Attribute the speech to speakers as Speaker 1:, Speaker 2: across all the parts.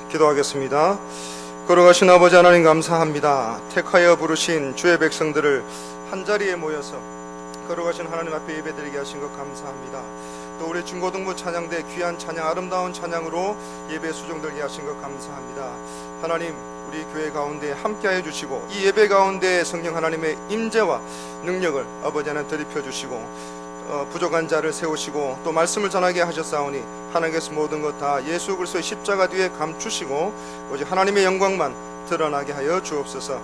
Speaker 1: 기도하겠습니다. 걸어가신 아버지 하나님 감사합니다. 택하여 부르신 주의 백성들을 한자리에 모여서 걸어가신 하나님 앞에 예배드리게 하신 것 감사합니다. 또 우리 중고등부 찬양대 귀한 찬양, 아름다운 찬양으로 예배 수종들게 하신 것 감사합니다. 하나님, 우리 교회 가운데 함께하여 주시고 이 예배 가운데 성령 하나님의 임재와 능력을 아버지 하나님 들이켜 주시고 부족한 자를 세우시고 또 말씀을 전하게 하셨사오니 하나님께서 모든 것 다 예수 그리스도의 십자가 뒤에 감추시고 오직 하나님의 영광만 드러나게 하여 주옵소서.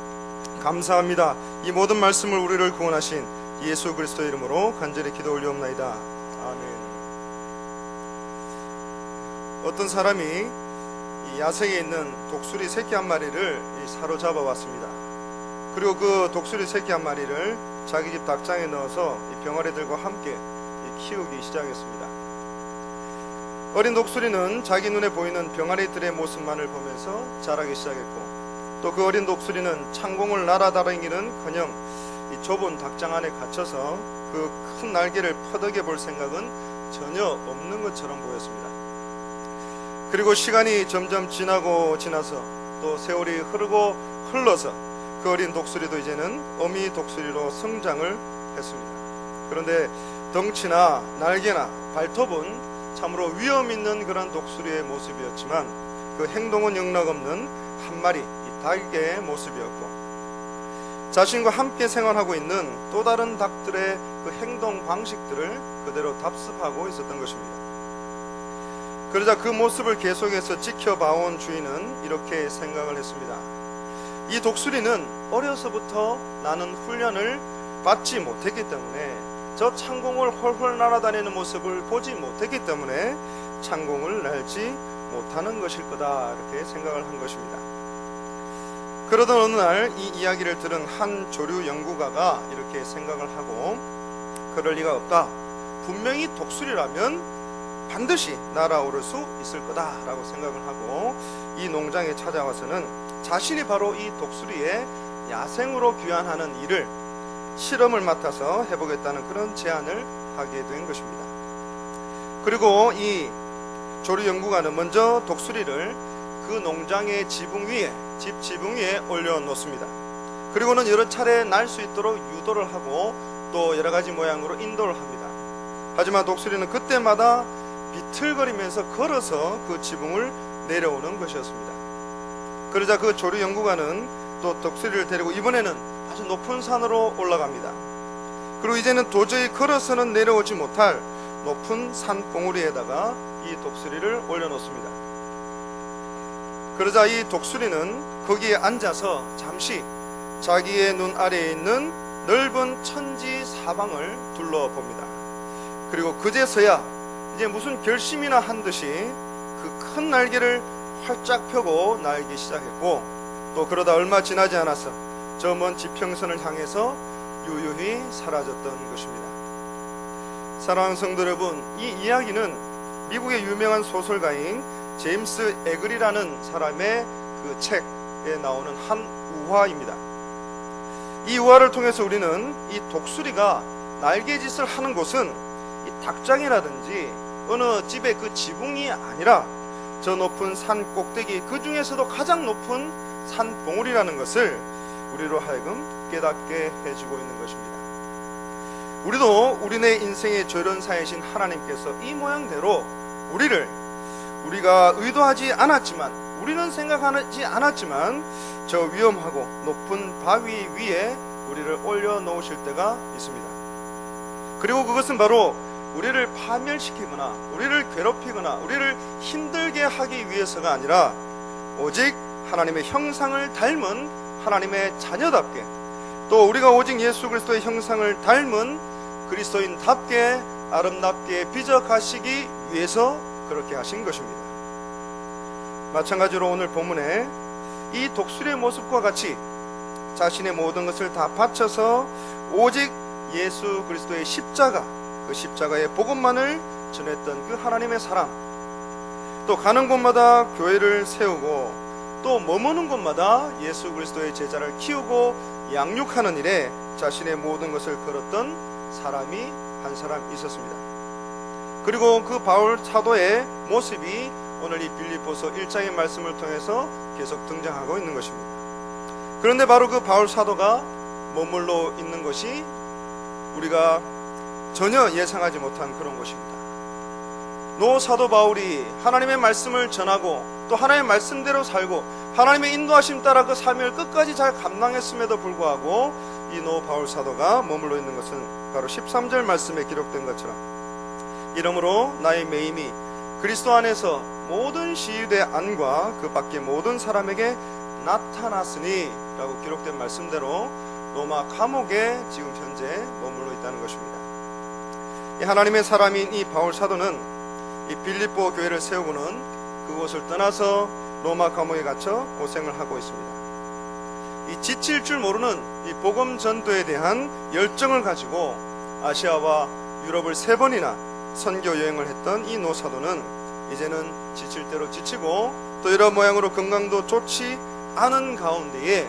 Speaker 1: 감사합니다. 이 모든 말씀을 우리를 구원하신 예수 그리스도의 이름으로 간절히 기도 올리옵나이다. 아멘. 어떤 사람이 이 야생에 있는 독수리 새끼 한 마리를 사로잡아 왔습니다. 그리고 그 독수리 새끼 한 마리를 자기 집 닭장에 넣어서 이 병아리들과 함께 키우기 시작했습니다. 어린 독수리는 자기 눈에 보이는 병아리들의 모습만을 보면서 자라기 시작했고, 또 그 어린 독수리는 창공을 날아다니기는커녕 이 좁은 닭장 안에 갇혀서 그 큰 날개를 퍼덕여 볼 생각은 전혀 없는 것처럼 보였습니다. 그리고 시간이 점점 지나서 또 세월이 흐르고 흘러서 그 어린 독수리도 이제는 어미 독수리로 성장을 했습니다. 그런데 덩치나 날개나 발톱은 참으로 위험 있는 그런 독수리의 모습이었지만 그 행동은 영락없는 한 마리 이 닭의 모습이었고, 자신과 함께 생활하고 있는 또 다른 닭들의 그 행동 방식들을 그대로 답습하고 있었던 것입니다. 그러자 그 모습을 계속해서 지켜봐온 주인은 이렇게 생각을 했습니다. 이 독수리는 어려서부터 나는 훈련을 받지 못했기 때문에, 저 창공을 홀홀 날아다니는 모습을 보지 못했기 때문에 창공을 날지 못하는 것일 거다, 이렇게 생각을 한 것입니다. 그러던 어느 날 이 이야기를 들은 한 조류 연구가가 이렇게 생각을 하고, 그럴 리가 없다, 분명히 독수리라면 반드시 날아오를 수 있을 거다라고 생각을 하고 이 농장에 찾아와서는 자신이 바로 이 독수리의 야생으로 귀환하는 일을 실험을 맡아서 해보겠다는 그런 제안을 하게 된 것입니다. 그리고 이 조류 연구가는 먼저 독수리를 그 농장의 지붕 위에, 집 지붕 위에 올려놓습니다. 그리고는 여러 차례 날 수 있도록 유도를 하고 또 여러 가지 모양으로 인도를 합니다. 하지만 독수리는 그때마다 비틀거리면서 걸어서 그 지붕을 내려오는 것이었습니다. 그러자 그 조류 연구가는 또 독수리를 데리고 이번에는 아주 높은 산으로 올라갑니다. 그리고 이제는 도저히 걸어서는 내려오지 못할 높은 산 봉우리에다가 이 독수리를 올려놓습니다. 그러자 이 독수리는 거기에 앉아서 잠시 자기의 눈 아래에 있는 넓은 천지 사방을 둘러봅니다. 그리고 그제서야 이제 무슨 결심이나 한 듯이 그 큰 날개를 활짝 펴고 날기 시작했고, 또 그러다 얼마 지나지 않아서 저 먼 지평선을 향해서 유유히 사라졌던 것입니다. 사랑하는 성도 여러분, 이 이야기는 미국의 유명한 소설가인 제임스 에글이라는 사람의 그 책에 나오는 한 우화입니다. 이 우화를 통해서 우리는 이 독수리가 날개짓을 하는 곳은 이 닭장이라든지 어느 집의 그 지붕이 아니라 저 높은 산 꼭대기, 그 중에서도 가장 높은 산 봉우리라는 것을 우리로 하여금 깨닫게 해주고 있는 것입니다. 우리도 우리네 인생의 조련사이신 하나님께서 이 모양대로 우리가 의도하지 않았지만, 우리는 생각하지 않았지만 저 위험하고 높은 바위 위에 우리를 올려놓으실 때가 있습니다. 그리고 그것은 바로 우리를 파멸시키거나 우리를 괴롭히거나 우리를 힘들게 하기 위해서가 아니라 오직 하나님의 형상을 닮은 하나님의 자녀답게, 또 우리가 오직 예수 그리스도의 형상을 닮은 그리스도인답게 아름답게 빚어가시기 위해서 그렇게 하신 것입니다. 마찬가지로 오늘 본문에 이 독수리의 모습과 같이 자신의 모든 것을 다 바쳐서 오직 예수 그리스도의 십자가, 그 십자가의 복음만을 전했던 그 하나님의 사랑, 또 가는 곳마다 교회를 세우고 또 머무는 곳마다 예수 그리스도의 제자를 키우고 양육하는 일에 자신의 모든 것을 걸었던 사람이 한 사람 있었습니다. 그리고 그 바울 사도의 모습이 오늘 이 빌립보서 1장의 말씀을 통해서 계속 등장하고 있는 것입니다. 그런데 바로 그 바울 사도가 머물러 있는 것이 우리가 전혀 예상하지 못한 그런 곳입니다. 노 사도 바울이 하나님의 말씀을 전하고 또 하나님의 말씀대로 살고 하나님의 인도하심 따라 그 사명을 끝까지 잘 감당했음에도 불구하고 이 노 바울 사도가 머물러 있는 것은 바로 13절 말씀에 기록된 것처럼 이러므로 나의 매임이 그리스도 안에서 모든 시유대 안과 그 밖의 모든 사람에게 나타났으니 라고 기록된 말씀대로 로마 감옥에 지금 현재 머물러 있다는 것입니다. 이 하나님의 사람인 이 바울 사도는 이 빌립보 교회를 세우고는 그곳을 떠나서 로마 감옥에 갇혀 고생을 하고 있습니다. 이 지칠 줄 모르는 이 복음 전도에 대한 열정을 가지고 아시아와 유럽을 3번이나 선교 여행을 했던 이 노 사도는 이제는 지칠 대로 지치고 또 이런 모양으로 건강도 좋지 않은 가운데에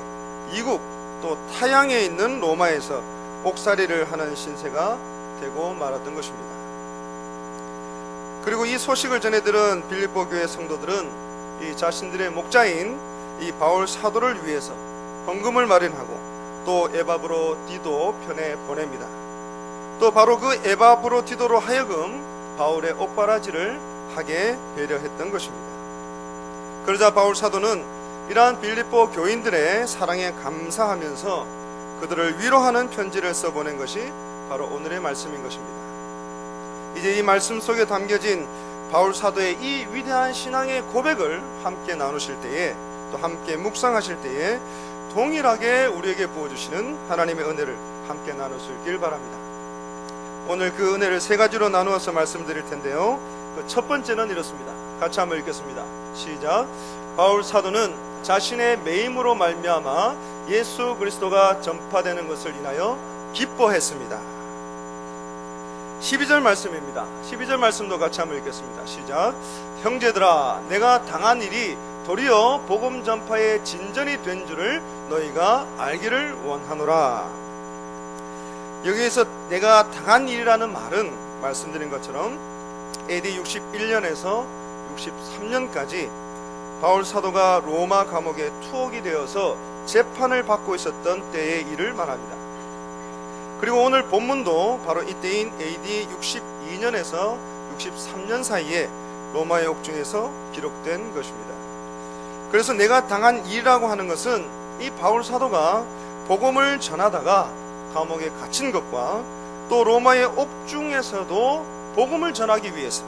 Speaker 1: 이국 또 타양에 있는 로마에서 옥살이를 하는 신세가 되고 말았던 것입니다. 그리고 이 소식을 전해 들은 빌립보 교회 성도들은 이 자신들의 목자인 이 바울 사도를 위해서 헌금을 마련하고 또 에바브로디도 편에 보냅니다. 또 바로 그 에바브로디도로 하여금 바울의 옷바라지를 하게 배려했던 것입니다. 그러자 바울 사도는 이러한 빌립보 교인들의 사랑에 감사하면서 그들을 위로하는 편지를 써보낸 것이 바로 오늘의 말씀인 것입니다. 이제 이 말씀 속에 담겨진 바울 사도의 이 위대한 신앙의 고백을 함께 나누실 때에 또 함께 묵상하실 때에 동일하게 우리에게 부어주시는 하나님의 은혜를 함께 나눌 수 있길 바랍니다. 오늘 그 은혜를 3가지로 나누어서 말씀드릴 텐데요, 그 첫 번째는 이렇습니다. 같이 한번 읽겠습니다. 시작. 바울 사도는 자신의 매임으로 말미암아 예수 그리스도가 전파되는 것을 인하여 기뻐했습니다. 12절 말씀입니다. 12절 말씀도 같이 한번 읽겠습니다. 시작. 형제들아, 내가 당한 일이 도리어 복음 전파의 진전이 된 줄을 너희가 알기를 원하노라. 여기에서 내가 당한 일이라는 말은 말씀드린 것처럼 AD 61년에서 63년까지 바울 사도가 로마 감옥에 투옥이 되어서 재판을 받고 있었던 때의 일을 말합니다. 그리고 오늘 본문도 바로 이때인 AD 62년에서 63년 사이에 로마의 옥중에서 기록된 것입니다. 그래서 내가 당한 일이라고 하는 것은 이 바울 사도가 복음을 전하다가 감옥에 갇힌 것과 또 로마의 옥중에서도 복음을 전하기 위해서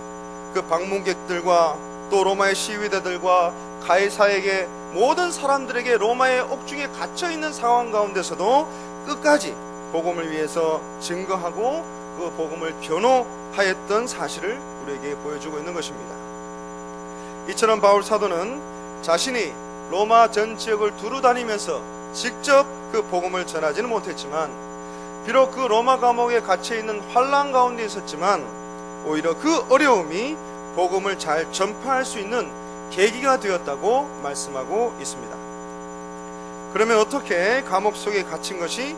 Speaker 1: 그 방문객들과 또 로마의 시위대들과 가이사에게 모든 사람들에게 로마의 옥중에 갇혀있는 상황 가운데서도 끝까지 복음을 위해서 증거하고 그 복음을 변호하였던 사실을 우리에게 보여주고 있는 것입니다. 이처럼 바울 사도는 자신이 로마 전 지역을 두루 다니면서 직접 그 복음을 전하지는 못했지만 비록 그 로마 감옥에 갇혀있는 환난 가운데 있었지만 오히려 그 어려움이 복음을 잘 전파할 수 있는 계기가 되었다고 말씀하고 있습니다. 그러면 어떻게 감옥 속에 갇힌 것이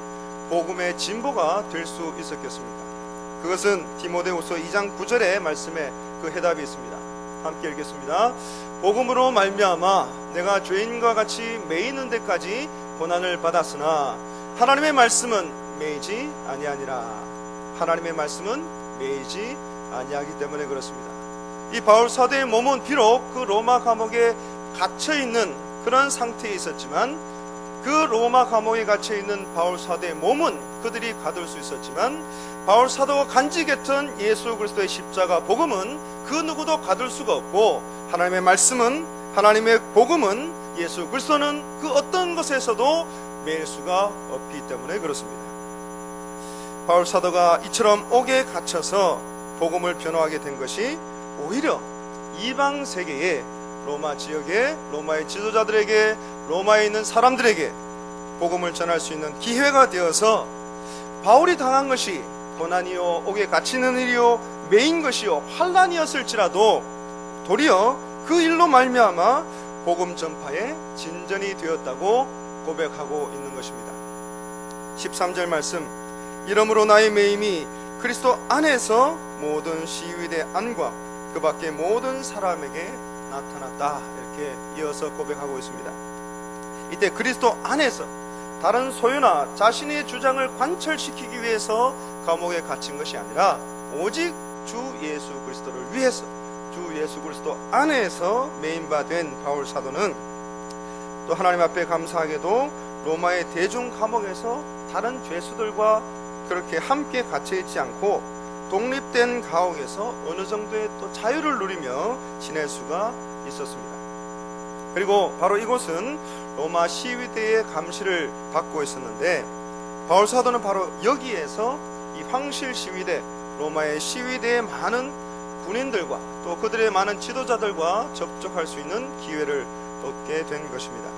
Speaker 1: 복음의 진보가 될 수 있었겠습니까? 그것은 디모데후서 2장 9절의 말씀에 그 해답이 있습니다. 함께 읽겠습니다. 복음으로 말미암아 내가 죄인과 같이 매이는 데까지 고난을 받았으나 하나님의 말씀은 매이지 아니하니라. 하나님의 말씀은 매이지 아니하기 때문에 그렇습니다. 이 바울 사도의 몸은 비록 그 로마 감옥에 갇혀있는 그런 상태에 있었지만 그 로마 감옥에 갇혀있는 바울 사도의 몸은 그들이 가둘 수 있었지만 바울 사도가 간직했던 예수 그리스도의 십자가 복음은 그 누구도 가둘 수가 없고 하나님의 말씀은 하나님의 복음은 예수 그리스도는 그 어떤 것에서도 매일 수가 없기 때문에 그렇습니다. 바울 사도가 이처럼 옥에 갇혀서 복음을 변호하게 된 것이 오히려 이방 세계의 로마 지역의 로마의 지도자들에게 로마에 있는 사람들에게 복음을 전할 수 있는 기회가 되어서 바울이 당한 것이 고난이요 옥에 갇히는 일이요 매인 것이요 환난이었을지라도 도리어 그 일로 말미암아 복음 전파의 진전이 되었다고 고백하고 있는 것입니다. 13절 말씀. 이러므로 나의 매임이 그리스도 안에서 모든 시위대 안과 그 밖의 모든 사람에게 나타났다, 이렇게 이어서 고백하고 있습니다. 이때 그리스도 안에서 다른 소유나 자신의 주장을 관철시키기 위해서 감옥에 갇힌 것이 아니라 오직 주 예수 그리스도를 위해서, 주 예수 그리스도 안에서 메인바된 바울 사도는 또 하나님 앞에 감사하게도 로마의 대중 감옥에서 다른 죄수들과 그렇게 함께 갇혀있지 않고 독립된 감옥에서 어느 정도의 또 자유를 누리며 지낼 수가 있었습니다. 그리고 바로 이곳은 로마 시위대의 감시를 받고 있었는데, 바울 사도는 바로 여기에서 이 황실 시위대, 로마의 시위대의 많은 군인들과 또 그들의 많은 지도자들과 접촉할 수 있는 기회를 얻게 된 것입니다.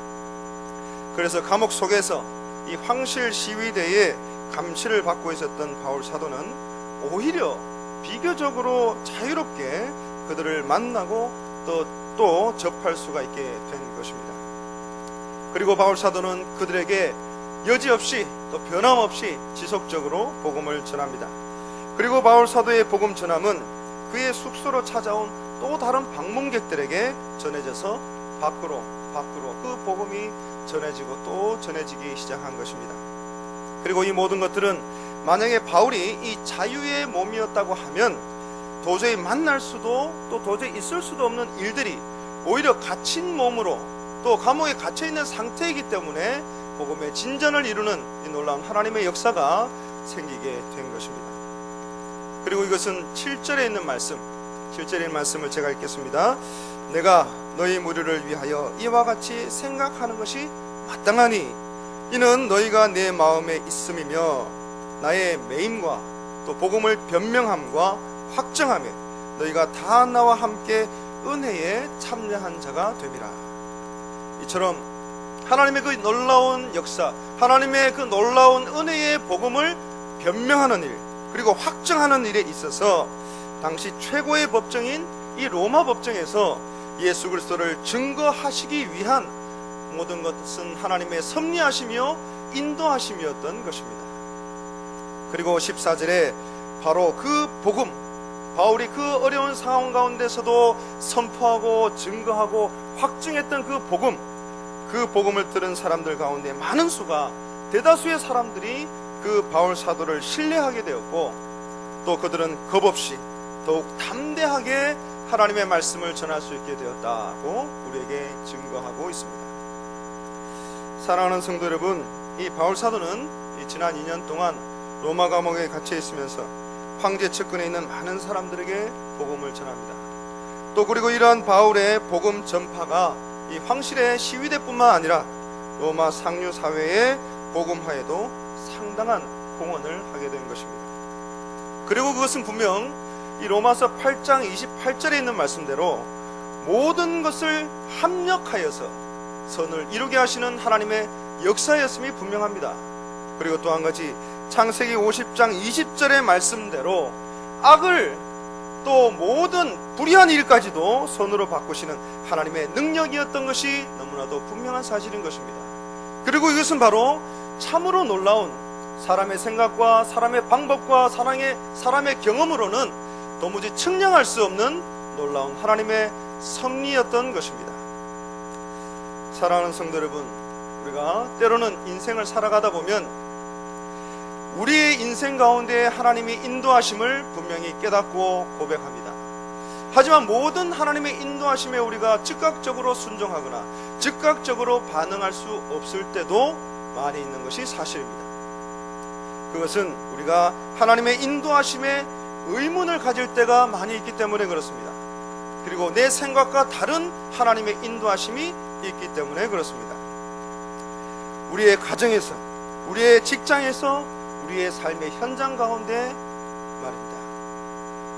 Speaker 1: 그래서 감옥 속에서 이 황실 시위대의 감시를 받고 있었던 바울 사도는 오히려 비교적으로 자유롭게 그들을 만나고 또 접할 수가 있게 된 것입니다. 그리고 바울 사도는 그들에게 여지없이 또 변함없이 지속적으로 복음을 전합니다. 그리고 바울 사도의 복음 전함은 그의 숙소로 찾아온 또 다른 방문객들에게 전해져서 밖으로 그 복음이 전해지고 또 전해지기 시작한 것입니다. 그리고 이 모든 것들은 만약에 바울이 이 자유의 몸이었다고 하면 도저히 만날 수도 또 도저히 있을 수도 없는 일들이 오히려 갇힌 몸으로 또 감옥에 갇혀있는 상태이기 때문에 복음의 진전을 이루는 이 놀라운 하나님의 역사가 생기게 된 것입니다. 그리고 이것은 7절에 있는 말씀, 7절의 말씀을 제가 읽겠습니다. 내가 너희 무리를 위하여 이와 같이 생각하는 것이 마땅하니 이는 너희가 내 마음에 있음이며 나의 매임과 또 복음을 변명함과 확정하며 너희가 다 나와 함께 은혜에 참여한 자가 됨이라. 이처럼 하나님의 그 놀라운 역사, 하나님의 그 놀라운 은혜의 복음을 변명하는 일, 그리고 확정하는 일에 있어서 당시 최고의 법정인 이 로마 법정에서 예수 그리스도를 증거하시기 위한 모든 것은 하나님의 섭리하시며 인도하심이었던 것입니다. 그리고 14절에 바로 그 복음, 바울이 그 어려운 상황 가운데서도 선포하고 증거하고 확증했던 그 복음을 들은 사람들 가운데 많은 수가, 대다수의 사람들이 그 바울 사도를 신뢰하게 되었고 또 그들은 겁없이 더욱 담대하게 하나님의 말씀을 전할 수 있게 되었다고 우리에게 증거하고 있습니다. 사랑하는 성도 여러분, 이 바울 사도는 지난 2년 동안 로마 감옥에 갇혀 있으면서 황제 측근에 있는 많은 사람들에게 복음을 전합니다. 또 그리고 이러한 바울의 복음 전파가 이 황실의 시위대뿐만 아니라 로마 상류 사회의 복음화에도 상당한 공헌을 하게 된 것입니다. 그리고 그것은 분명 이 로마서 8장 28절에 있는 말씀대로 모든 것을 합력하여서 선을 이루게 하시는 하나님의 역사였음이 분명합니다. 그리고 또 한 가지 창세기 50장 20절의 말씀대로 악을 또 모든 불의한 일까지도 손으로 바꾸시는 하나님의 능력이었던 것이 너무나도 분명한 사실인 것입니다. 그리고 이것은 바로 참으로 놀라운 사람의 생각과 사람의 방법과 사람의 경험으로는 도무지 측량할 수 없는 놀라운 하나님의 섭리였던 것입니다. 사랑하는 성도 여러분, 우리가 때로는 인생을 살아가다 보면 우리의 인생 가운데 하나님이 인도하심을 분명히 깨닫고 고백합니다. 하지만 모든 하나님의 인도하심에 우리가 즉각적으로 순종하거나 즉각적으로 반응할 수 없을 때도 많이 있는 것이 사실입니다. 그것은 우리가 하나님의 인도하심에 의문을 가질 때가 많이 있기 때문에 그렇습니다. 그리고 내 생각과 다른 하나님의 인도하심이 있기 때문에 그렇습니다. 우리의 가정에서, 우리의 직장에서, 우리의 삶의 현장 가운데 말입니다.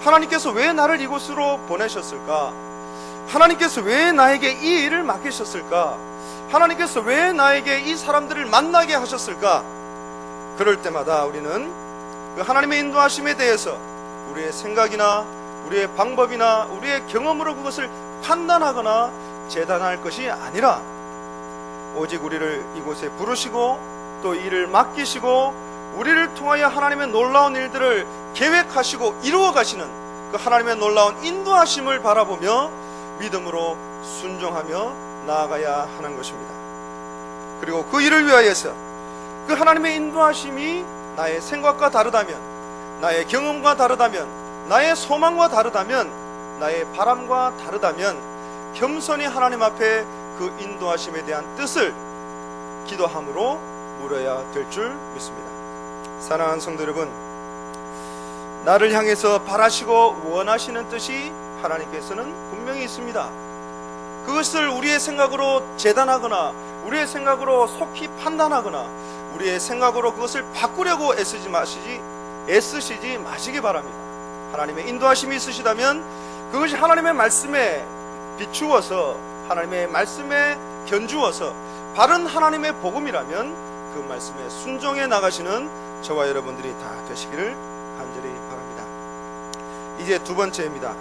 Speaker 1: 하나님께서 왜 나를 이곳으로 보내셨을까? 하나님께서 왜 나에게 이 일을 맡기셨을까? 하나님께서 왜 나에게 이 사람들을 만나게 하셨을까? 그럴 때마다 우리는 그 하나님의 인도하심에 대해서 우리의 생각이나 우리의 방법이나 우리의 경험으로 그것을 판단하거나 재단할 것이 아니라 오직 우리를 이곳에 부르시고 또 일을 맡기시고 우리를 통하여 하나님의 놀라운 일들을 계획하시고 이루어 가시는 그 하나님의 놀라운 인도하심을 바라보며 믿음으로 순종하며 나아가야 하는 것입니다. 그리고 그 일을 위하여서 그 하나님의 인도하심이 나의 생각과 다르다면, 나의 경험과 다르다면, 나의 소망과 다르다면, 나의 바람과 다르다면 겸손히 하나님 앞에 그 인도하심에 대한 뜻을 기도함으로 물어야 될 줄 믿습니다. 사랑하는 성도 여러분, 나를 향해서 바라시고 원하시는 뜻이 하나님께서는 분명히 있습니다. 그것을 우리의 생각으로 재단하거나 우리의 생각으로 속히 판단하거나 우리의 생각으로 그것을 바꾸려고 애쓰시지 마시기 바랍니다. 하나님의 인도하심이 있으시다면 그것이 하나님의 말씀에 비추어서, 하나님의 말씀에 견주어서 바른 하나님의 복음이라면 그 말씀에 순종해 나가시는 저와 여러분들이 다 되시기를 간절히 바랍니다. 이제 두 번째입니다.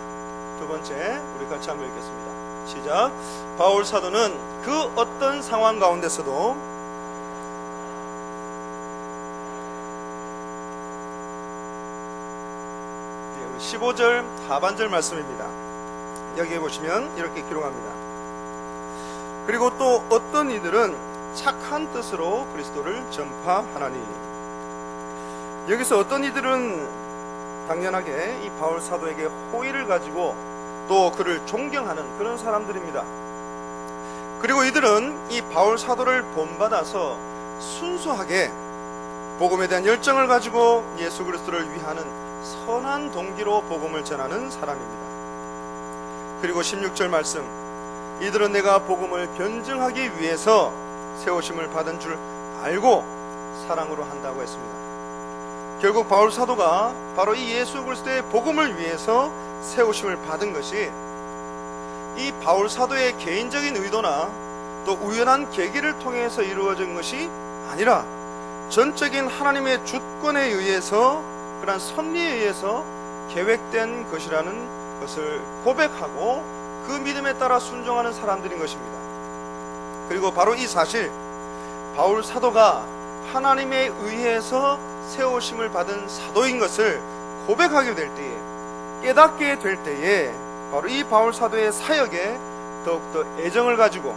Speaker 1: 두 번째, 우리 같이 한번 읽겠습니다. 시작. 바울 사도는 그 어떤 상황 가운데서도 15절 하반절 말씀입니다. 여기에 보시면 이렇게 기록합니다. 그리고 또 어떤 이들은 착한 뜻으로 그리스도를 전파하나니. 여기서 어떤 이들은 당연하게 이 바울 사도에게 호의를 가지고 또 그를 존경하는 그런 사람들입니다. 그리고 이들은 이 바울 사도를 본받아서 순수하게 복음에 대한 열정을 가지고 예수 그리스도를 위하는 선한 동기로 복음을 전하는 사람입니다. 그리고 16절 말씀, 이들은 내가 복음을 변증하기 위해서 세우심을 받은 줄 알고 사랑으로 한다고 했습니다. 결국 바울 사도가 바로 이 예수 그리스도의 복음을 위해서 세우심을 받은 것이 이 바울 사도의 개인적인 의도나 또 우연한 계기를 통해서 이루어진 것이 아니라 전적인 하나님의 주권에 의해서, 그러한 섭리에 의해서 계획된 것이라는 것을 고백하고 그 믿음에 따라 순종하는 사람들인 것입니다. 그리고 바로 이 사실, 바울 사도가 하나님에 의해서 세우심을 받은 사도인 것을 고백하게 될 때에, 깨닫게 될 때에 바로 이 바울 사도의 사역에 더욱더 애정을 가지고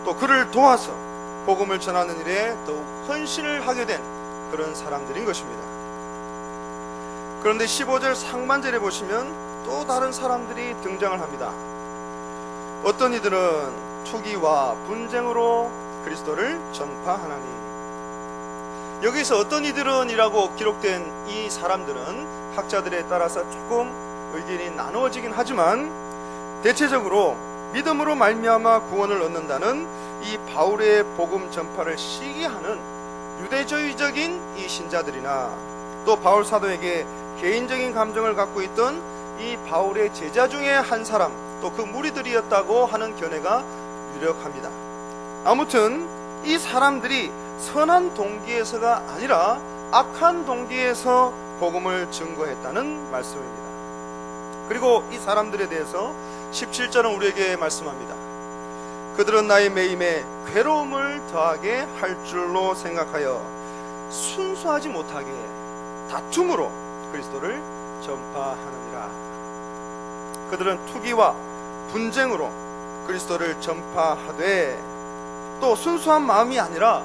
Speaker 1: 또 그를 도와서 복음을 전하는 일에 더욱 헌신을 하게 된 그런 사람들인 것입니다. 그런데 15절 상반절에 보시면 또 다른 사람들이 등장을 합니다. 어떤 이들은 투기와 분쟁으로 그리스도를 전파하나니. 여기서 어떤 이들은 이라고 기록된 이 사람들은 학자들에 따라서 조금 의견이 나누어지긴 하지만 대체적으로 믿음으로 말미암아 구원을 얻는다는 이 바울의 복음 전파를 시기하는 유대주의적인 이 신자들이나 또 바울 사도에게 개인적인 감정을 갖고 있던 이 바울의 제자 중에 한 사람, 또 그 무리들이었다고 하는 견해가 유력합니다. 아무튼 이 사람들이 선한 동기에서가 아니라 악한 동기에서 복음을 증거했다는 말씀입니다. 그리고 이 사람들에 대해서 17절은 우리에게 말씀합니다. 그들은 나의 매임에 괴로움을 더하게 할 줄로 생각하여 순수하지 못하게 다툼으로 그리스도를 전파하느니라. 그들은 투기와 분쟁으로 그리스도를 전파하되 또 순수한 마음이 아니라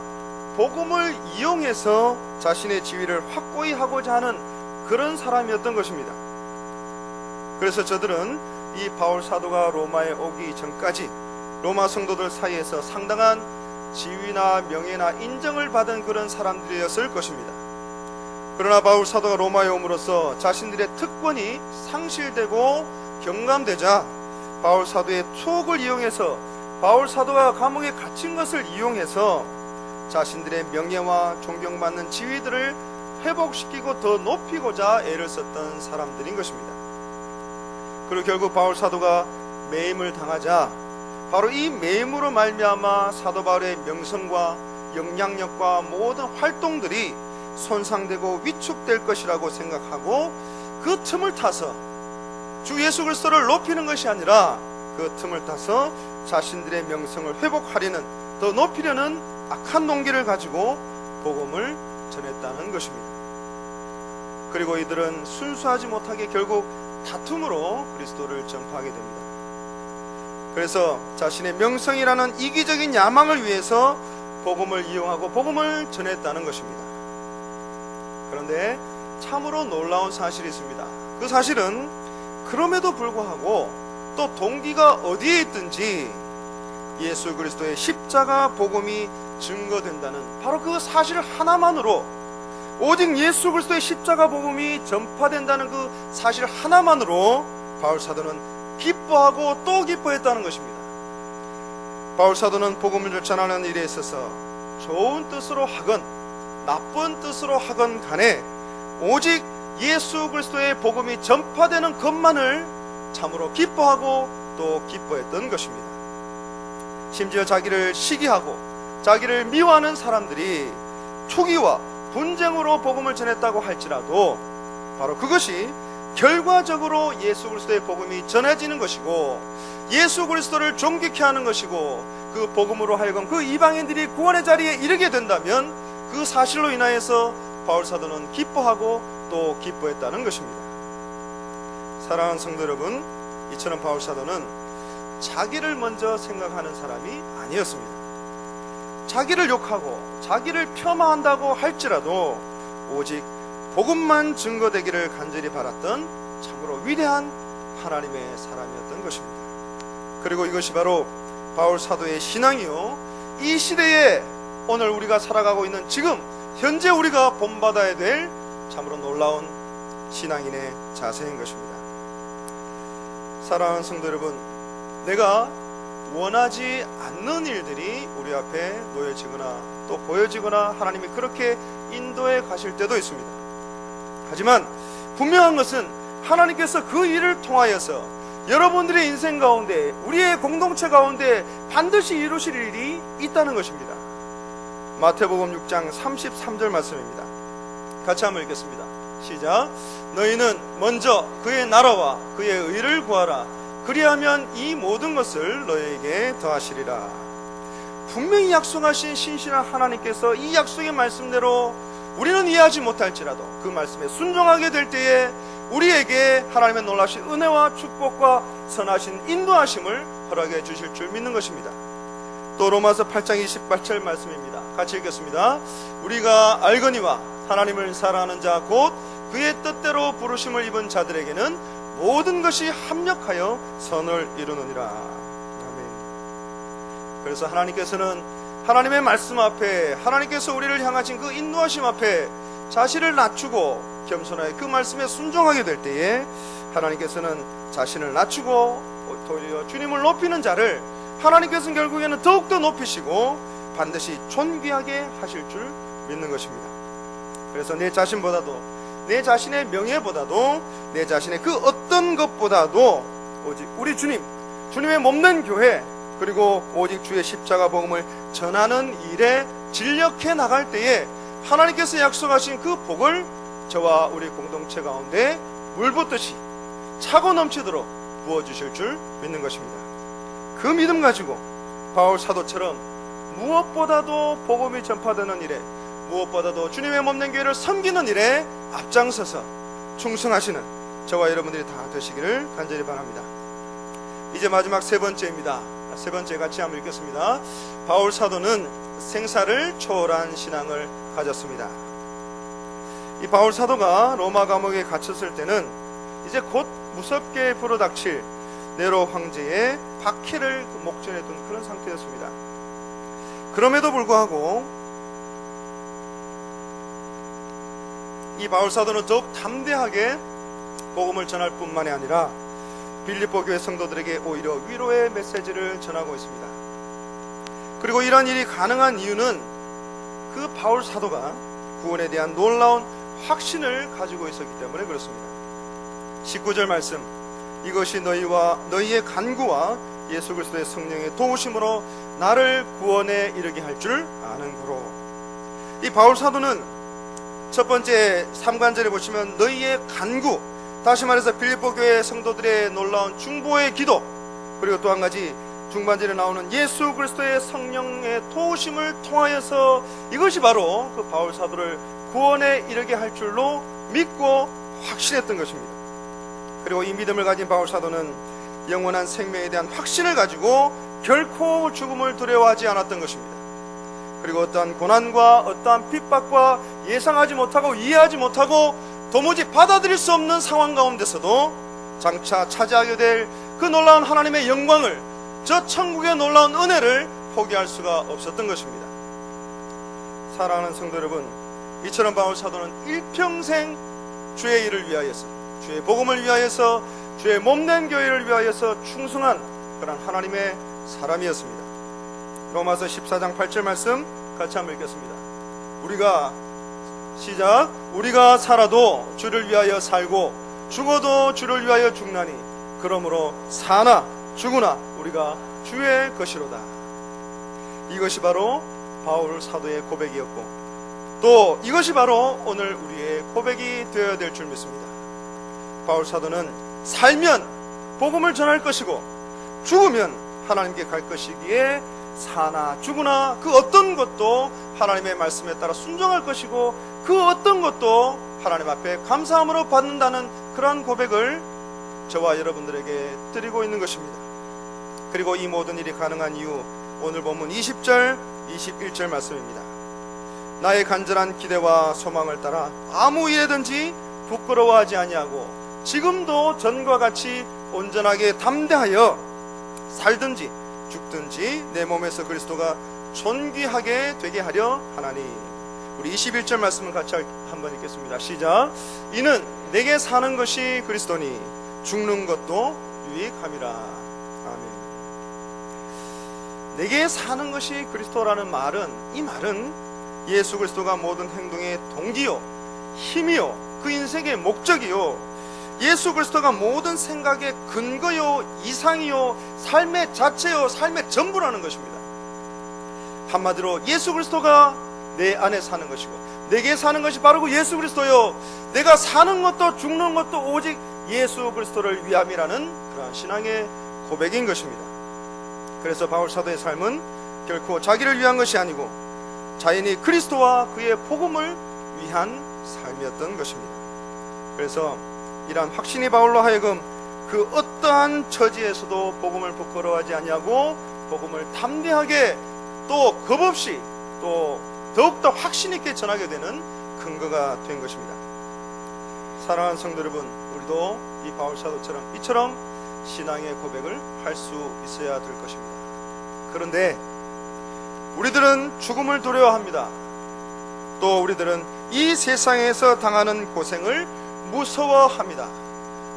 Speaker 1: 복음을 이용해서 자신의 지위를 확고히 하고자 하는 그런 사람이었던 것입니다. 그래서 저들은 이 바울 사도가 로마에 오기 전까지 로마 성도들 사이에서 상당한 지위나 명예나 인정을 받은 그런 사람들이었을 것입니다. 그러나 바울 사도가 로마에 옴으로써 자신들의 특권이 상실되고 경감되자 바울 사도의 추억을 이용해서, 바울 사도가 감옥에 갇힌 것을 이용해서 자신들의 명예와 존경받는 지위들을 회복시키고 더 높이고자 애를 썼던 사람들인 것입니다. 그리고 결국 바울 사도가 매임을 당하자 바로 이 매임으로 말미암아 사도 바울의 명성과 영향력과 모든 활동들이 손상되고 위축될 것이라고 생각하고 그 틈을 타서 주 예수 그리스도를 높이는 것이 아니라 그 틈을 타서 자신들의 명성을 회복하려는, 더 높이려는 악한 동기를 가지고 복음을 전했다는 것입니다. 그리고 이들은 순수하지 못하게 결국 다툼으로 그리스도를 전파하게 됩니다. 그래서 자신의 명성이라는 이기적인 야망을 위해서 복음을 이용하고 복음을 전했다는 것입니다. 그런데 참으로 놀라운 사실이 있습니다. 그 사실은 그럼에도 불구하고 또 동기가 어디에 있든지 예수 그리스도의 십자가 복음이 증거된다는 바로 그 사실 하나만으로, 오직 예수 그리스도의 십자가 복음이 전파된다는 그 사실 하나만으로 바울 사도는 기뻐하고 또 기뻐했다는 것입니다. 바울 사도는 복음을 전하는 일에 있어서 좋은 뜻으로 하건 나쁜 뜻으로 하건 간에 오직 예수 그리스도의 복음이 전파되는 것만을 참으로 기뻐하고 또 기뻐했던 것입니다. 심지어 자기를 시기하고 자기를 미워하는 사람들이 투기와 분쟁으로 복음을 전했다고 할지라도 바로 그것이 결과적으로 예수 그리스도의 복음이 전해지는 것이고 예수 그리스도를 존귀케 하는 것이고 그 복음으로 하여금 그 이방인들이 구원의 자리에 이르게 된다면 그 사실로 인하여서 바울 사도는 기뻐하고 또 기뻐했다는 것입니다. 사랑하는 성도 여러분, 이처럼 바울 사도는 자기를 먼저 생각하는 사람이 아니었습니다. 자기를 욕하고 자기를 폄하한다고 할지라도 오직 복음만 증거되기를 간절히 바랐던 참으로 위대한 하나님의 사람이었던 것입니다. 그리고 이것이 바로 바울 사도의 신앙이요, 이 시대에 오늘 우리가 살아가고 있는 지금 현재 우리가 본받아야 될 참으로 놀라운 신앙인의 자세인 것입니다. 사랑하는 성도 여러분, 내가 원하지 않는 일들이 우리 앞에 놓여지거나 또 보여지거나 하나님이 그렇게 인도해 가실 때도 있습니다. 하지만 분명한 것은 하나님께서 그 일을 통하여서 여러분들의 인생 가운데, 우리의 공동체 가운데 반드시 이루실 일이 있다는 것입니다. 마태복음 6장 33절 말씀입니다. 같이 한번 읽겠습니다. 시작. 너희는 먼저 그의 나라와 그의 의를 구하라. 그리하면 이 모든 것을 너희에게 더하시리라. 분명히 약속하신 신실한 하나님께서 이 약속의 말씀대로 우리는 이해하지 못할지라도 그 말씀에 순종하게 될 때에 우리에게 하나님의 놀라신 은혜와 축복과 선하신 인도하심을 허락해 주실 줄 믿는 것입니다. 또 로마서 8장 28절 말씀입니다. 같이 읽겠습니다. 우리가 알거니와 하나님을 사랑하는 자 곧 그의 뜻대로 부르심을 입은 자들에게는 모든 것이 합력하여 선을 이루느니라. 아멘. 그래서 하나님께서는 하나님의 말씀 앞에, 하나님께서 우리를 향하신 그 인도하심 앞에 자신을 낮추고 겸손하게 그 말씀에 순종하게 될 때에 하나님께서는 자신을 낮추고 도리어 주님을 높이는 자를 하나님께서는 결국에는 더욱더 높이시고 반드시 존귀하게 하실 줄 믿는 것입니다. 그래서 내 자신보다도, 내 자신의 명예보다도, 내 자신의 그 어떤 것보다도 오직 우리 주님, 주님의 몸된 교회, 그리고 오직 주의 십자가 복음을 전하는 일에 진력해 나갈 때에 하나님께서 약속하신 그 복을 저와 우리 공동체 가운데 물붓듯이 차고 넘치도록 부어주실 줄 믿는 것입니다. 그 믿음 가지고 바울 사도처럼 무엇보다도 복음이 전파되는 일에, 무엇보다도 주님의 몸된 교회를 섬기는 일에 앞장서서 충성하시는 저와 여러분들이 다 되시기를 간절히 바랍니다. 이제 마지막 세 번째입니다. 세 번째 같이 한번 읽겠습니다. 바울 사도는 생사를 초월한 신앙을 가졌습니다. 이 바울 사도가 로마 감옥에 갇혔을 때는 이제 곧 무섭게 불어닥칠 네로 황제의 박해를 목전에 둔 그런 상태였습니다. 그럼에도 불구하고 이 바울 사도는 더욱 담대하게 복음을 전할 뿐만이 아니라 빌립보 교회 성도들에게 오히려 위로의 메시지를 전하고 있습니다. 그리고 이런 일이 가능한 이유는 그 바울 사도가 구원에 대한 놀라운 확신을 가지고 있었기 때문에 그렇습니다. 19절 말씀, 이것이 너희와 너희의 간구와 예수 그리스도의 성령의 도우심으로 나를 구원에 이르게 할 줄 아는 고로. 이 바울 사도는 첫 번째 3관절에 보시면 너희의 간구, 다시 말해서 빌립보 교회 성도들의 놀라운 중보의 기도, 그리고 또 한 가지 중반절에 나오는 예수 그리스도의 성령의 도우심을 통하여서 이것이 바로 그 바울 사도를 구원에 이르게 할 줄로 믿고 확신했던 것입니다. 그리고 이 믿음을 가진 바울 사도는 영원한 생명에 대한 확신을 가지고 결코 죽음을 두려워하지 않았던 것입니다. 그리고 어떠한 고난과 어떠한 핍박과 예상하지 못하고 이해하지 못하고 도무지 받아들일 수 없는 상황 가운데서도 장차 차지하게 될 그 놀라운 하나님의 영광을, 저 천국의 놀라운 은혜를 포기할 수가 없었던 것입니다. 사랑하는 성도 여러분, 이처럼 바울 사도는 일평생 주의 일을 위하여서, 주의 복음을 위하여서, 주의 몸된 교회를 위하여서 충성한 그런 하나님의 사람이었습니다. 로마서 14장 8절 말씀 같이 한번 읽겠습니다. 우리가 살아도 주를 위하여 살고 죽어도 주를 위하여 죽나니 그러므로 사나 죽으나 우리가 주의 것이로다. 이것이 바로 바울 사도의 고백이었고, 또 이것이 바로 오늘 우리의 고백이 되어야 될 줄 믿습니다. 바울 사도는 살면 복음을 전할 것이고 죽으면 하나님께 갈 것이기에 사나 죽으나 그 어떤 것도 하나님의 말씀에 따라 순종할 것이고 그 어떤 것도 하나님 앞에 감사함으로 받는다는 그러한 고백을 저와 여러분들에게 드리고 있는 것입니다. 그리고 이 모든 일이 가능한 이유, 오늘 본문 20절 21절 말씀입니다. 나의 간절한 기대와 소망을 따라 아무 일에든지 부끄러워하지 아니하고 지금도 전과 같이 온전하게 담대하여 살든지 죽든지 내 몸에서 그리스도가 존귀하게 되게 하려 하나니. 우리 21절 말씀을 같이 한번 읽겠습니다. 시작. 이는 내게 사는 것이 그리스도니 죽는 것도 유익함이라. 아멘. 내게 사는 것이 그리스도라는 말은, 이 말은 예수 그리스도가 모든 행동의 동기요, 힘이요, 그 인생의 목적이요, 예수 그리스도가 모든 생각의 근거요, 이상이요, 삶의 자체요, 삶의 전부라는 것입니다. 한마디로 예수 그리스도가 내 안에 사는 것이고 내게 사는 것이 바로 그 예수 그리스도요, 내가 사는 것도 죽는 것도 오직 예수 그리스도를 위함이라는 그러한 신앙의 고백인 것입니다. 그래서 바울 사도의 삶은 결코 자기를 위한 것이 아니고 자연히 그리스도와 그의 복음을 위한 삶이었던 것입니다. 그래서 이러한 확신이 바울로 하여금 그 어떠한 처지에서도 복음을 부끄러워하지 아니하고 복음을 담대하게 또 겁없이 또 더욱더 확신 있게 전하게 되는 근거가 된 것입니다. 사랑하는 성도 여러분, 우리도 이 바울 사도처럼 이처럼 신앙의 고백을 할 수 있어야 될 것입니다. 그런데 우리들은 죽음을 두려워합니다. 또 우리들은 이 세상에서 당하는 고생을 무서워합니다.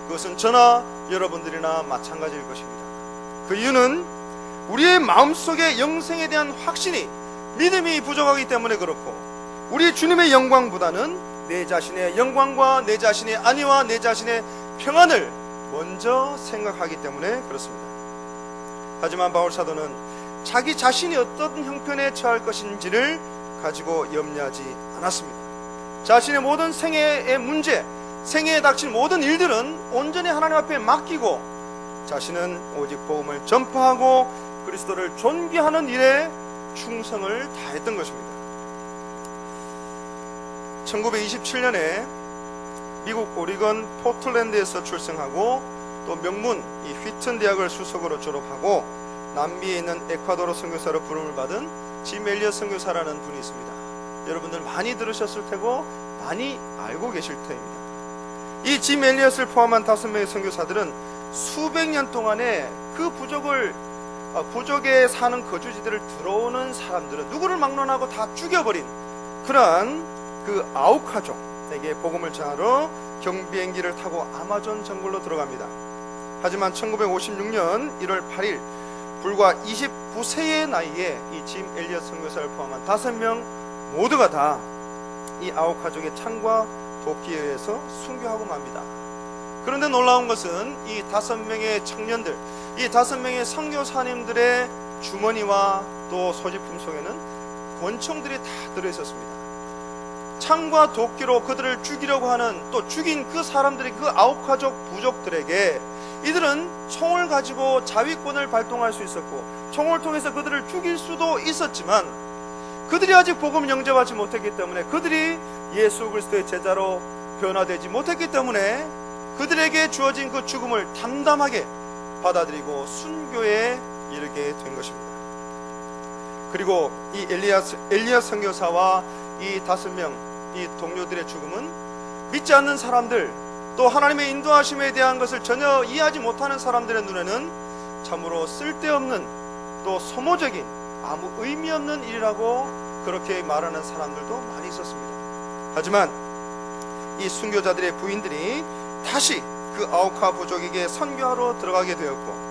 Speaker 1: 그것은 저나 여러분들이나 마찬가지일 것입니다. 그 이유는 우리의 마음속에 영생에 대한 확신이, 믿음이 부족하기 때문에 그렇고, 우리 주님의 영광보다는 내 자신의 영광과 내 자신의 안위와 내 자신의 평안을 먼저 생각하기 때문에 그렇습니다. 하지만 바울 사도는 자기 자신이 어떤 형편에 처할 것인지를 가지고 염려하지 않았습니다. 자신의 모든 생애의 문제, 생애에 닥친 모든 일들은 온전히 하나님 앞에 맡기고 자신은 오직 복음을 전파하고 그리스도를 존귀하는 일에 충성을 다했던 것입니다. 1927년에 미국 오리건 포틀랜드에서 출생하고 또 명문 이 휘튼 대학을 수석으로 졸업하고 남미에 있는 에콰도르 선교사로 부름을 받은 짐 엘리엇 선교사라는 분이 있습니다. 여러분들 많이 들으셨을 테고 많이 알고 계실 터입니다. 이 짐 엘리엇을 포함한 5명의 선교사들은 수백 년 동안에 그 부족에 사는 거주지들을 들어오는 사람들은 누구를 막론하고 다 죽여버린 그러한 그 아우카족에게 복음을 전하러 경비행기를 타고 아마존 정글로 들어갑니다. 하지만 1956년 1월 8일 불과 29세의 나이에 이 짐 엘리엇 선교사를 포함한 5명 모두가 다 이 아우카족의 창과 도끼에 의해서 순교하고 맙니다. 그런데 놀라운 것은 이 5명의 청년들, 이 5명의 선교사님들의 주머니와 또 소지품 속에는 권총들이 다 들어있었습니다. 창과 도끼로 그들을 죽이려고 하는, 또 죽인 그 사람들이 그 아우카족 부족들에게 이들은 총을 가지고 자위권을 발동할 수 있었고 총을 통해서 그들을 죽일 수도 있었지만 그들이 아직 복음 영접하지 못했기 때문에, 그들이 예수 그리스도의 제자로 변화되지 못했기 때문에 그들에게 주어진 그 죽음을 담담하게 받아들이고 순교에 이르게 된 것입니다. 그리고 이 엘리야 선교사와 이 5명 이 동료들의 죽음은 믿지 않는 사람들, 또 하나님의 인도하심에 대한 것을 전혀 이해하지 못하는 사람들의 눈에는 참으로 쓸데없는, 또 소모적인, 아무 의미 없는 일이라고 그렇게 말하는 사람들도 많이 있었습니다. 하지만 이 순교자들의 부인들이 다시 그 아우카 부족에게 선교하러 들어가게 되었고,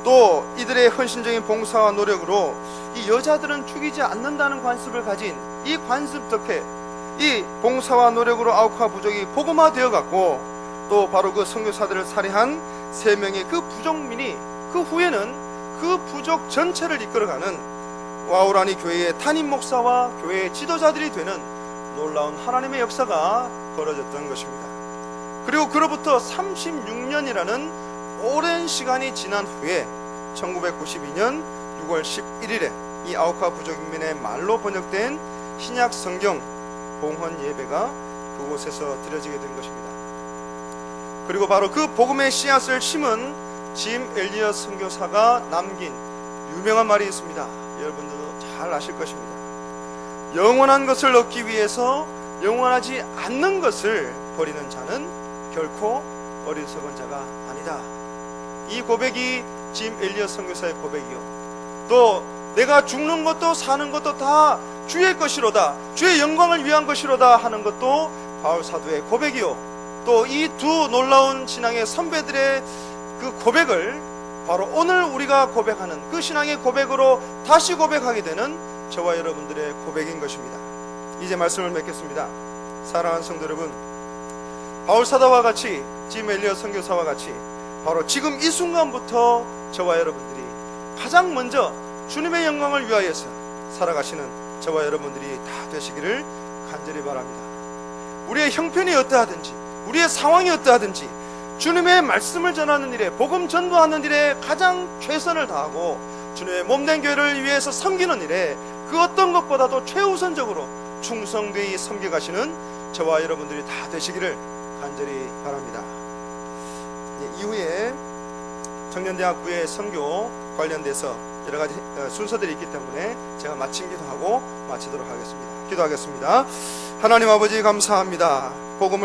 Speaker 1: 또 이들의 헌신적인 봉사와 노력으로 이 여자들은 죽이지 않는다는 관습을 가진 이 관습 덕에 이 봉사와 노력으로 아우카 부족이 복음화되어 갔고, 또 바로 그 선교사들을 살해한 3명의 그 부족민이 그 후에는 그 부족 전체를 이끌어가는 와우라니 교회의 담임 목사와 교회의 지도자들이 되는 놀라운 하나님의 역사가 벌어졌던 것입니다. 그리고 그로부터 36년이라는 오랜 시간이 지난 후에 1992년 6월 11일에 이 아우카 부족민의 말로 번역된 신약 성경 봉헌 예배가 그곳에서 드려지게 된 것입니다. 그리고 바로 그 복음의 씨앗을 심은 짐 엘리엇 선교사가 남긴 유명한 말이 있습니다. 여러분들도 잘 아실 것입니다. 영원한 것을 얻기 위해서 영원하지 않는 것을 버리는 자는 결코 어리석은 자가 아니다. 이 고백이 짐 엘리엇 선교사의 고백이요, 또 내가 죽는 것도 사는 것도 다 주의 것이로다, 주의 영광을 위한 것이로다 하는 것도 바울 사도의 고백이요, 또 이 두 놀라운 신앙의 선배들의 그 고백을 바로 오늘 우리가 고백하는 그 신앙의 고백으로 다시 고백하게 되는 저와 여러분들의 고백인 것입니다. 이제 말씀을 맺겠습니다. 사랑하는 성도 여러분, 바울 사도와 같이, 짐 엘리엇 선교사와 같이 바로 지금 이 순간부터 저와 여러분들이 가장 먼저 주님의 영광을 위하여서 살아가시는 저와 여러분들이 다 되시기를 간절히 바랍니다. 우리의 형편이 어떠하든지, 우리의 상황이 어떠하든지 주님의 말씀을 전하는 일에, 복음 전도하는 일에 가장 최선을 다하고 주님의 몸된 교회를 위해서 섬기는 일에 그 어떤 것보다도 최우선적으로 충성되이 섬겨가시는 저와 여러분들이 다 되시기를 간절히 바랍니다. 이후에 청년대학부의 선교 관련돼서 여러 가지 순서들이 있기 때문에 제가 마침 기도하고 마치도록 하겠습니다. 기도하겠습니다. 하나님 아버지 감사합니다. 복음을